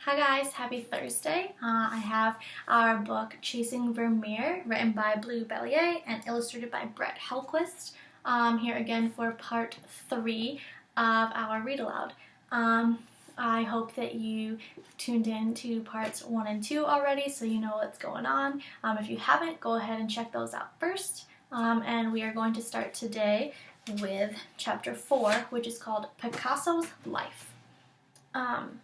Hi guys, happy Thursday. I have our book Chasing Vermeer, written by Blue Balliett and illustrated by Brett Helquist. Here again for part 3 of our read aloud. I hope that you tuned in to parts 1 and 2 already so you know what's going on. If you haven't, go ahead and check those out first. And we are going to start today with chapter 4, which is called Picasso's Life.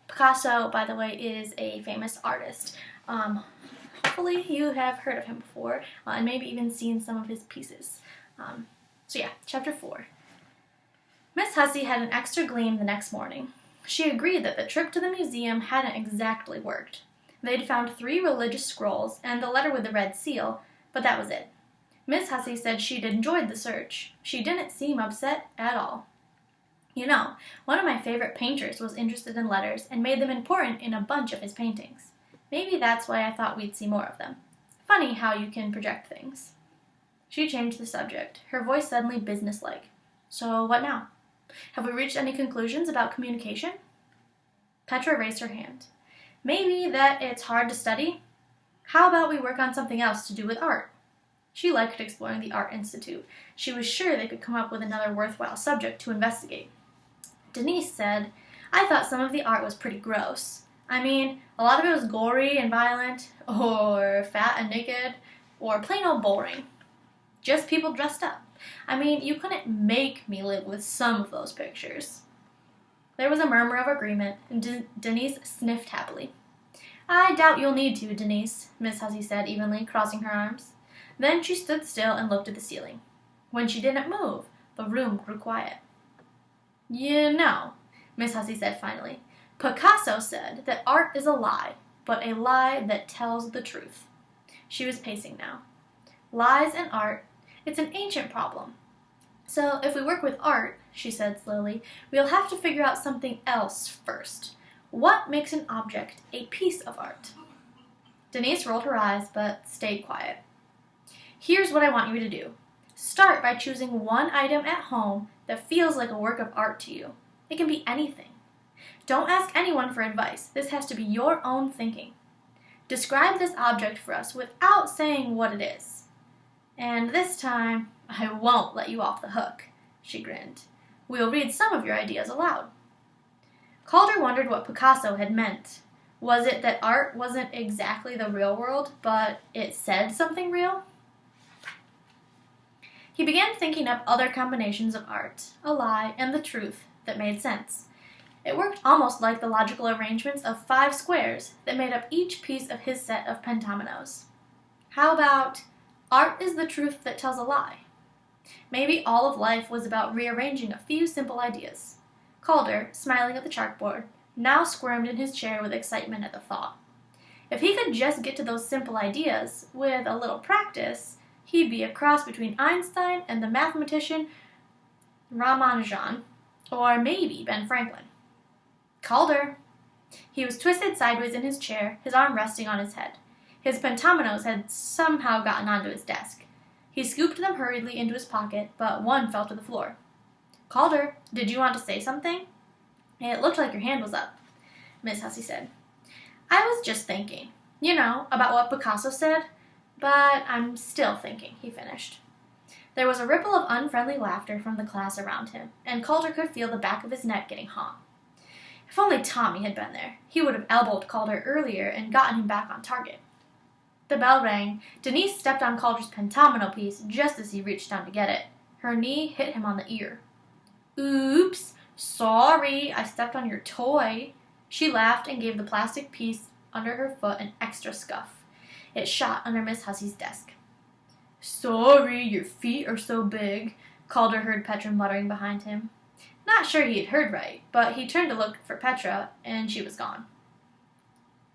Picasso, by the way, is a famous artist. Hopefully you have heard of him before and maybe even seen some of his pieces. Chapter 4. Miss Hussey had an extra gleam the next morning. She agreed that the trip to the museum hadn't exactly worked. They'd found 3 religious scrolls and the letter with the red seal, but that was it. Miss Hussey said she'd enjoyed the search. She didn't seem upset at all. You know, one of my favorite painters was interested in letters and made them important in a bunch of his paintings. Maybe that's why I thought we'd see more of them. Funny how you can project things. She changed the subject, her voice suddenly businesslike. So what now? Have we reached any conclusions about communication? Petra raised her hand. Maybe that it's hard to study? How about we work on something else to do with art? She liked exploring the Art Institute. She was sure they could come up with another worthwhile subject to investigate. Denise said, I thought some of the art was pretty gross. I mean, a lot of it was gory and violent, or fat and naked, or plain old boring. Just people dressed up. I mean, you couldn't make me live with some of those pictures. There was a murmur of agreement, and Denise sniffed happily. I doubt you'll need to, Denise, Miss Hussey said evenly, crossing her arms. Then she stood still and looked at the ceiling. When she didn't move, the room grew quiet. You know, Miss Hussey said finally, Picasso said that art is a lie, but a lie that tells the truth. She was pacing now. Lies and art, it's an ancient problem. So if we work with art, she said slowly, we'll have to figure out something else first. What makes an object a piece of art? Denise rolled her eyes, but stayed quiet. Here's what I want you to do. Start by choosing one item at home that feels like a work of art to you. It can be anything. Don't ask anyone for advice. This has to be your own thinking. Describe this object for us without saying what it is. And this time, I won't let you off the hook, she grinned. We'll read some of your ideas aloud. Calder wondered what Picasso had meant. Was it that art wasn't exactly the real world, but it said something real? He began thinking up other combinations of art, a lie, and the truth that made sense. It worked almost like the logical arrangements of 5 squares that made up each piece of his set of pentominoes. How about, art is the truth that tells a lie? Maybe all of life was about rearranging a few simple ideas. Calder, smiling at the chalkboard, now squirmed in his chair with excitement at the thought. If he could just get to those simple ideas, with a little practice, he'd be a cross between Einstein and the mathematician Ramanujan, or maybe Ben Franklin. Calder! He was twisted sideways in his chair, his arm resting on his head. His pentominoes had somehow gotten onto his desk. He scooped them hurriedly into his pocket, but one fell to the floor. Calder, did you want to say something? It looked like your hand was up, Miss Hussey said. I was just thinking, about what Picasso said. But I'm still thinking, he finished. There was a ripple of unfriendly laughter from the class around him, and Calder could feel the back of his neck getting hot. If only Tommy had been there, he would have elbowed Calder earlier and gotten him back on target. The bell rang. Denise stepped on Calder's pentomino piece just as he reached down to get it. Her knee hit him on the ear. Oops, sorry, I stepped on your toy. She laughed and gave the plastic piece under her foot an extra scuff. It shot under Miss Hussey's desk. Sorry, your feet are so big, Calder heard Petra muttering behind him. Not sure he had heard right, but he turned to look for Petra, and she was gone.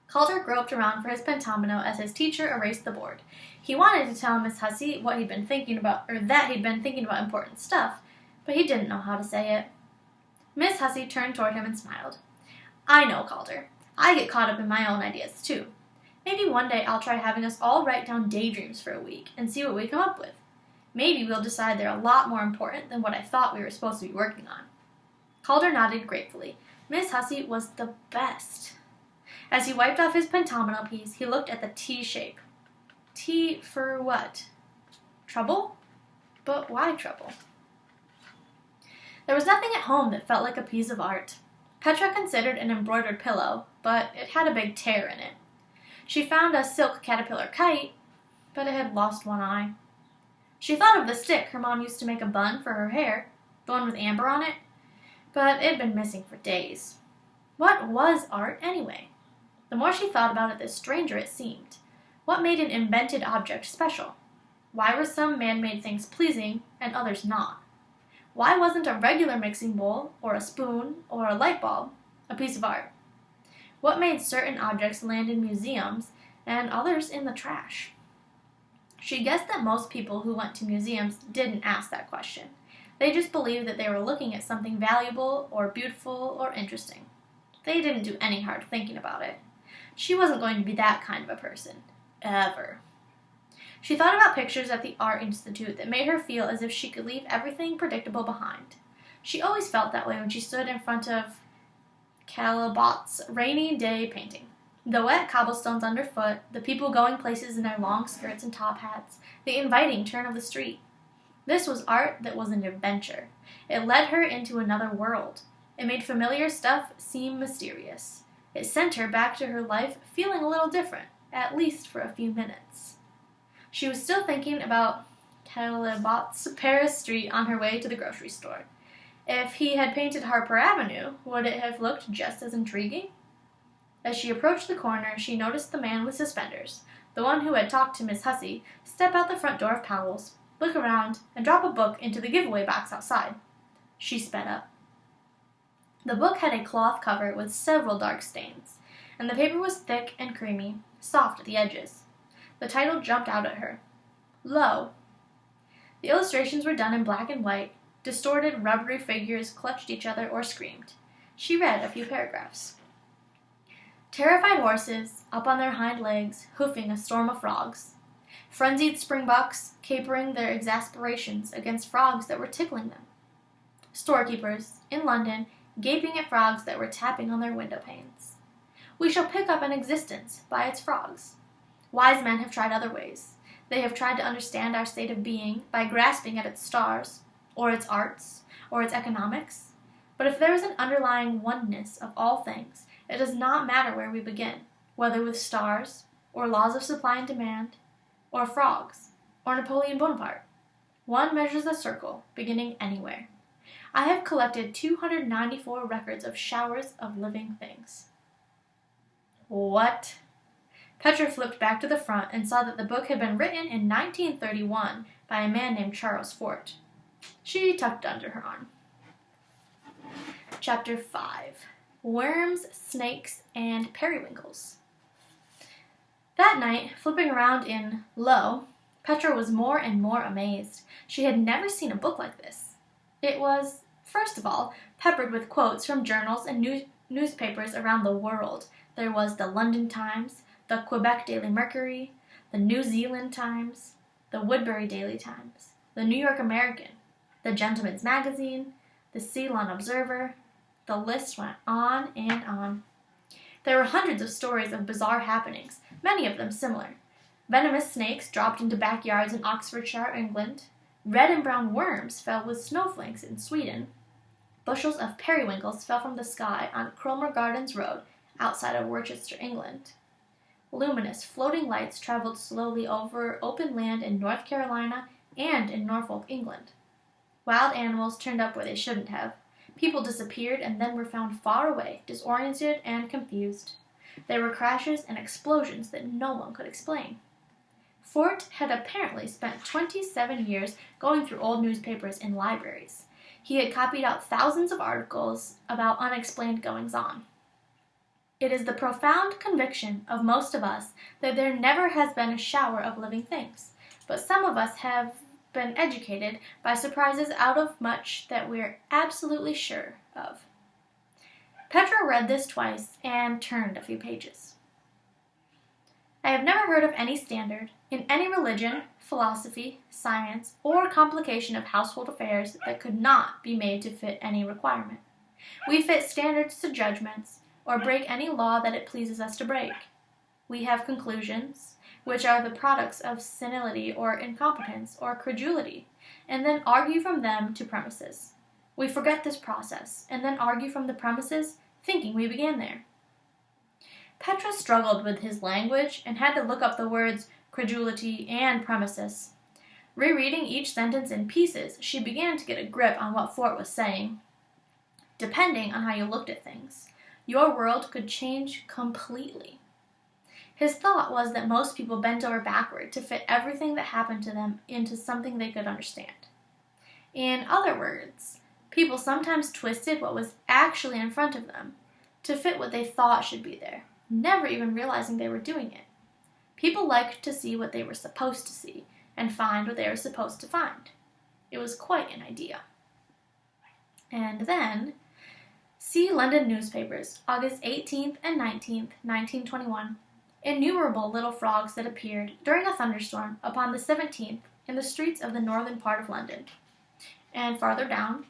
Calder groped around for his pentomino as his teacher erased the board. He wanted to tell Miss Hussey what he'd been thinking about, or that he'd been thinking about important stuff, but he didn't know how to say it. Miss Hussey turned toward him and smiled. I know, Calder. I get caught up in my own ideas, too. Maybe one day I'll try having us all write down daydreams for a week and see what we come up with. Maybe we'll decide they're a lot more important than what I thought we were supposed to be working on. Calder nodded gratefully. Miss Hussey was the best. As he wiped off his pentomino piece, he looked at the T shape. T for what? Trouble? But why trouble? There was nothing at home that felt like a piece of art. Petra considered an embroidered pillow, but it had a big tear in it. She found a silk caterpillar kite, but it had lost one eye. She thought of the stick her mom used to make a bun for her hair, the one with amber on it, but it had been missing for days. What was art, anyway? The more she thought about it, the stranger it seemed. What made an invented object special? Why were some man-made things pleasing and others not? Why wasn't a regular mixing bowl, or a spoon, or a light bulb a piece of art? What made certain objects land in museums and others in the trash? She guessed that most people who went to museums didn't ask that question. They just believed that they were looking at something valuable or beautiful or interesting. They didn't do any hard thinking about it. She wasn't going to be that kind of a person. Ever. She thought about pictures at the Art Institute that made her feel as if she could leave everything predictable behind. She always felt that way when she stood in front of Calibott's rainy day painting. The wet cobblestones underfoot, the people going places in their long skirts and top hats, the inviting turn of the street. This was art that was an adventure. It led her into another world. It made familiar stuff seem mysterious. It sent her back to her life feeling a little different, at least for a few minutes. She was still thinking about Calibott's Paris Street on her way to the grocery store. If he had painted Harper Avenue, would it have looked just as intriguing? As she approached the corner, she noticed the man with suspenders, the one who had talked to Miss Hussey, step out the front door of Powell's, look around, and drop a book into the giveaway box outside. She sped up. The book had a cloth cover with several dark stains, and the paper was thick and creamy, soft at the edges. The title jumped out at her. Lo. The illustrations were done in black and white. Distorted, rubbery figures clutched each other or screamed. She read a few paragraphs. Terrified horses, up on their hind legs, hoofing a storm of frogs. Frenzied springboks, capering their exasperations against frogs that were tickling them. Storekeepers, in London, gaping at frogs that were tapping on their window panes. We shall pick up an existence by its frogs. Wise men have tried other ways. They have tried to understand our state of being by grasping at its stars, or its arts, or its economics. But if there is an underlying oneness of all things, it does not matter where we begin, whether with stars, or laws of supply and demand, or frogs, or Napoleon Bonaparte. One measures the circle, beginning anywhere. I have collected 294 records of showers of living things. What? Petra flipped back to the front and saw that the book had been written in 1931 by a man named Charles Fort. She tucked it under her arm. Chapter 5. Worms, Snakes, and Periwinkles. That night, flipping around in Lo, Petra was more and more amazed. She had never seen a book like this. It was, first of all, peppered with quotes from journals and newspapers around the world. There was the London Times, the Quebec Daily Mercury, the New Zealand Times, the Woodbury Daily Times, the New York American, the Gentleman's Magazine, the Ceylon Observer. The list went on and on. There were hundreds of stories of bizarre happenings, many of them similar. Venomous snakes dropped into backyards in Oxfordshire, England. Red and brown worms fell with snowflakes in Sweden. Bushels of periwinkles fell from the sky on Cromer Gardens Road outside of Worcester, England. Luminous floating lights traveled slowly over open land in North Carolina and in Norfolk, England. Wild animals turned up where they shouldn't have. People disappeared and then were found far away, disoriented and confused. There were crashes and explosions that no one could explain. Fort had apparently spent 27 years going through old newspapers in libraries. He had copied out thousands of articles about unexplained goings-on. It is the profound conviction of most of us that there never has been a shower of living things, but some of us have been educated by surprises out of much that we're absolutely sure of. Petra read this twice and turned a few pages. I have never heard of any standard, in any religion, philosophy, science, or complication of household affairs that could not be made to fit any requirement. We fit standards to judgments, or break any law that it pleases us to break. We have conclusions, which are the products of senility or incompetence or credulity, and then argue from them to premises. We forget this process, and then argue from the premises, thinking we began there. Petra struggled with his language and had to look up the words credulity and premises. Rereading each sentence in pieces, she began to get a grip on what Fort was saying. Depending on how you looked at things, your world could change completely. His thought was that most people bent over backward to fit everything that happened to them into something they could understand. In other words, people sometimes twisted what was actually in front of them to fit what they thought should be there, never even realizing they were doing it. People liked to see what they were supposed to see and find what they were supposed to find. It was quite an idea. And then, see London newspapers, August 18th and 19th, 1921. Innumerable little frogs that appeared during a thunderstorm upon the 17th in the streets of the northern part of London. And farther down,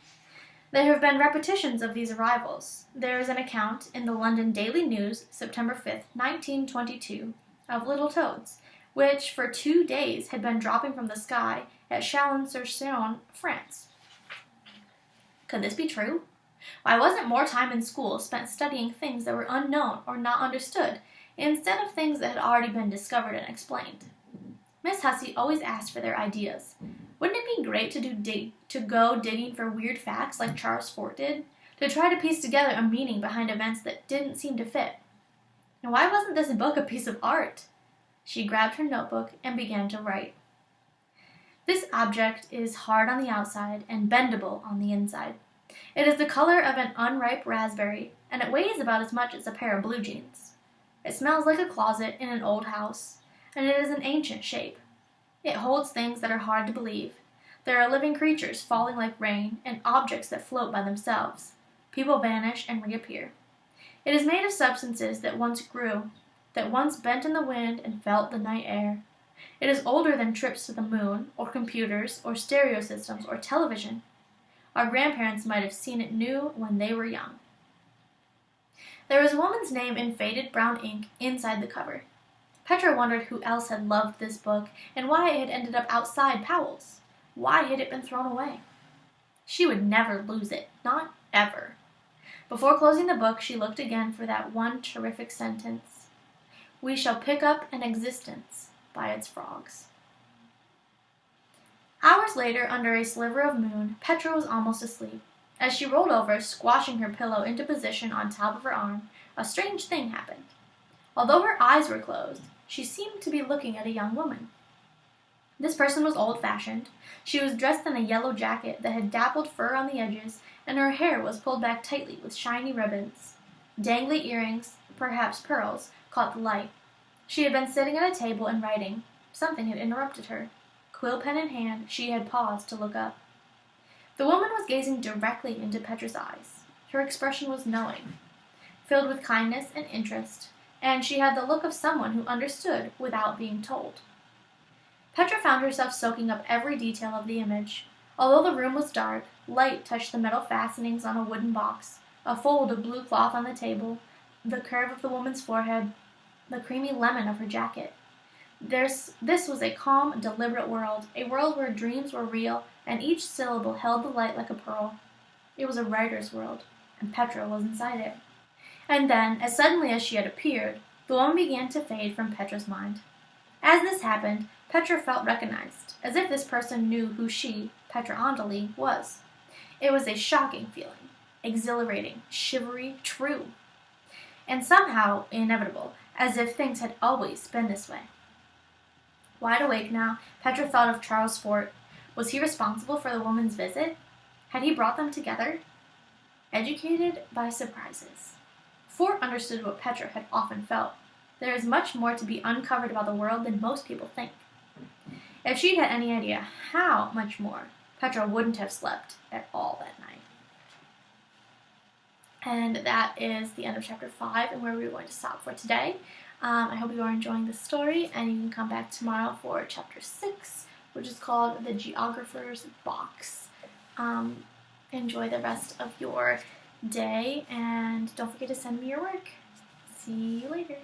there have been repetitions of these arrivals. There is an account in the London Daily News, September 5th, 1922, of little toads, which for 2 days had been dropping from the sky at Chalon-sur-Saône, France. Could this be true? Why wasn't more time in school spent studying things that were unknown or not understood, instead of things that had already been discovered and explained? Miss Hussey always asked for their ideas. Wouldn't it be great to go digging for weird facts like Charles Fort did? To try to piece together a meaning behind events that didn't seem to fit? And why wasn't this book a piece of art? She grabbed her notebook and began to write. This object is hard on the outside and bendable on the inside. It is the color of an unripe raspberry, and it weighs about as much as a pair of blue jeans. It smells like a closet in an old house, and it is an ancient shape. It holds things that are hard to believe. There are living creatures falling like rain, and objects that float by themselves. People vanish and reappear. It is made of substances that once grew, that once bent in the wind and felt the night air. It is older than trips to the moon, or computers, or stereo systems, or television. Our grandparents might have seen it new when they were young. There was a woman's name in faded brown ink inside the cover. Petra wondered who else had loved this book and why it had ended up outside Powell's. Why had it been thrown away? She would never lose it, not ever. Before closing the book, she looked again for that one terrific sentence. We shall pick up an existence by its frogs. Hours later, under a sliver of moon, Petra was almost asleep. As she rolled over, squashing her pillow into position on top of her arm, a strange thing happened. Although her eyes were closed, she seemed to be looking at a young woman. This person was old-fashioned. She was dressed in a yellow jacket that had dappled fur on the edges, and her hair was pulled back tightly with shiny ribbons. Dangly earrings, perhaps pearls, caught the light. She had been sitting at a table and writing. Something had interrupted her. Quill pen in hand, she had paused to look up. The woman was gazing directly into Petra's eyes. Her expression was knowing, filled with kindness and interest, and she had the look of someone who understood without being told. Petra found herself soaking up every detail of the image. Although the room was dark, light touched the metal fastenings on a wooden box, a fold of blue cloth on the table, the curve of the woman's forehead, the creamy lemon of her jacket. This was a calm, deliberate world, a world where dreams were real, and each syllable held the light like a pearl. It was a writer's world, and Petra was inside it. And then, as suddenly as she had appeared, the woman began to fade from Petra's mind. As this happened, Petra felt recognized, as if this person knew who she, Petra Andali, was. It was a shocking feeling, exhilarating, shivery, true, and somehow inevitable, as if things had always been this way. Wide awake now, Petra thought of Charles Fort. Was he responsible for the woman's visit? Had he brought them together? Educated by surprises. Fort understood what Petra had often felt. There is much more to be uncovered about the world than most people think. If she'd had any idea how much more, Petra wouldn't have slept at all that night. And that is the end of chapter 5 and where we're going to stop for today. I hope you are enjoying this story, and you can come back tomorrow for chapter 6, which is called The Geographer's Box. Enjoy the rest of your day, and don't forget to send me your work. See you later.